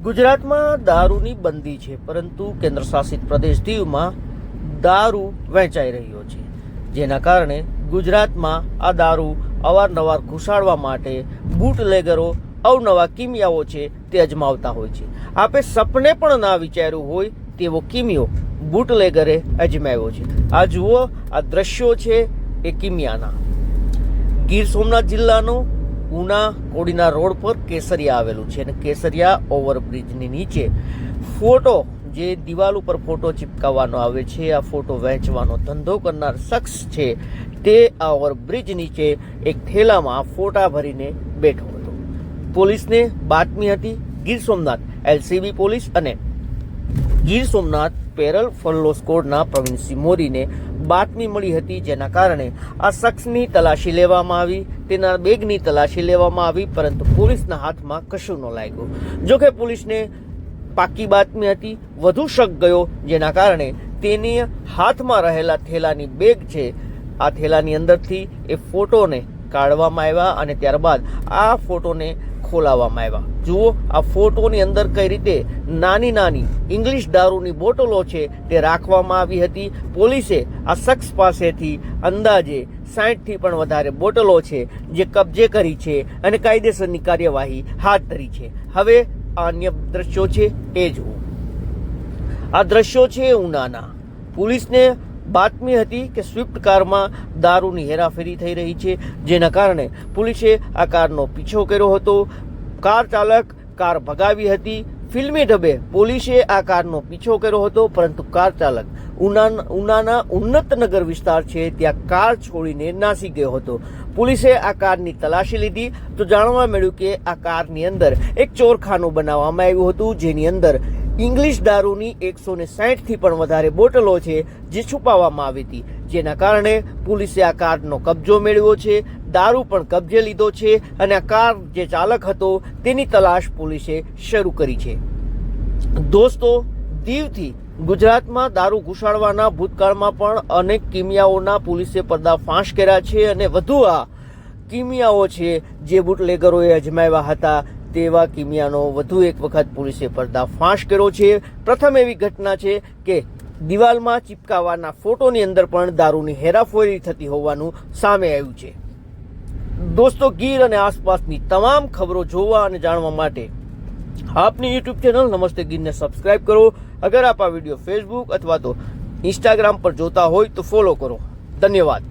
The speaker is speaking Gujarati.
ગુજરાતમાં દારૂની બંધી છે, પરંતુ કેન્દ્ર શાસિત પ્રદેશ દીવમાં દારૂ વેચાઈ રહ્યો છે, જેના કારણે ગુજરાતમાં આ દારૂ અવારનવાર ઘુસાડવા માટે બુટલેગરો અવનવા કિમિયાઓ છે તે અજમાવતા હોય છે. આપે સપને પણ ના વિચાર્યું હોય તેવો કિમિયો બુટલેગરે અજમાવ્યો છે. આ જુઓ, આ દ્રશ્યો છે એ કિમિયાના. ગીર સોમનાથ જિલ્લાનો ઉના કોડીના રોડ પર કેસરિયા આવેલું છે અને કેસરિયા ઓવરબ્રિજની નીચે ફોટો, જે દિવાલ ઉપર ફોટો ચિપકાવવાનો આવે છે, આ ફોટો વહેંચવાનો ધંધો કરનાર શખ્સ છે તે આ ઓવરબ્રિજ નીચે એક થેલામાં ફોટા ભરીને બેઠો હતો. પોલીસને બાતમી હતી. ગીર સોમનાથ એલસીબી પોલીસ અને ગીર સોમનાથ પેરલ ફોલો સ્કોડના પ્રવીણસિંહ મોરીને બાતમી મળી હતી, જેના કારણે આ શખ્સની તલાશી લેવામાં આવી, તેના બેગની તલાશી લેવામાં આવી, પરંતુ પોલીસના હાથમાં કશું ન લાગ્યું. જોકે પોલીસને પાકી બાતમી હતી, વધુ શક ગયો, જેના કારણે તેની હાથમાં રહેલા થેલાની બેગ છે, આ થેલાની અંદરથી એ ફોટોને કાઢવામાં આવ્યા અને ત્યારબાદ આ ફોટોને ખોલાવવામાં આવ્યા. જુઓ, આ ફોટોની અંદર કઈ રીતે નાની નાની ઇંગ્લિશ દારૂની બોટલો છે તે રાખવામાં આવી હતી. પોલીસે આ શખ્સ પાસેથી અંદાજે 60થી પણ વધારે બોટલો છે જે કબજે કરી છે અને કાયદેસરની કાર્યવાહી હાથ ધરી છે. હવે અન્ય દ્રશ્યો છે એ જુઓ. આ દ્રશ્યો છે ઉનાના. પોલીસને બાતમી હતી કે સ્વિફ્ટ કારમાં દારૂની હેરાફેરી થઈ રહી છે, જેના કારણે પોલીસે આ કારનો પીછો કર્યો હતો. કાર ચાલક કાર ભગાવી હતી. ફિલ્મી ઢબે પોલીસે આ કારનો પીછો કર્યો હતો, પરંતુ કાર ચાલક ઉનાના ઉન્નતનગર વિસ્તાર છે ત્યાં કાર છોડીને નાસી ગયો હતો. પોલીસે આ કારની તલાશી લીધી તો જાણવા મળ્યું કે આ કારની અંદર એક ચોરખાનું બનાવવામાં આવ્યું હતું, જેની અંદર ઇંગ્લિશ દારૂની 160થી પણ વધારે બોટલો છે જે છુપાવવામાં આવી હતી, જેના કારણે પોલીસે આ કારનો કબજો મેળવ્યો છે, દારૂ પણ કબજે લીધો છે અને આ કાર જે ચાલક હતો તેની તલાશ પોલીસે શરૂ કરી છે. દોસ્તો, દીવથી ગુજરાતમાં દારૂ ઘુસાડવાના ભૂતકાળમાં પણ અનેક કિમિયાઓના પોલીસે પર્દાફાશ કર્યા છે અને વધુ આ કિમિયાઓ છે જે બુટલેગરોએ અજમાવ્યા હતા તેવા કિમિયાનો વધુ એક વખત પોલીસે પર્દાફાશ કર્યો છે. પ્રથમ એવી ઘટના છે કે દિવાલમાં ચિપકાવાના ફોટોની અંદર પણ દારૂની હેરાફેરી થતી હોવાનું સામે આવ્યું છે. દોસ્તો, ગીર અને આસપાસની તમામ ખબરો જોવા અને જાણવા માટે આપની યુટ્યુબ ચેનલ નમસ્તે ગીરને સબસ્ક્રાઇબ કરો. અગર આપ આ વિડીયો ફેસબુક અથવા તો ઇન્સ્ટાગ્રામ પર જોતા હોય તો ફોલો કરો. ધન્યવાદ.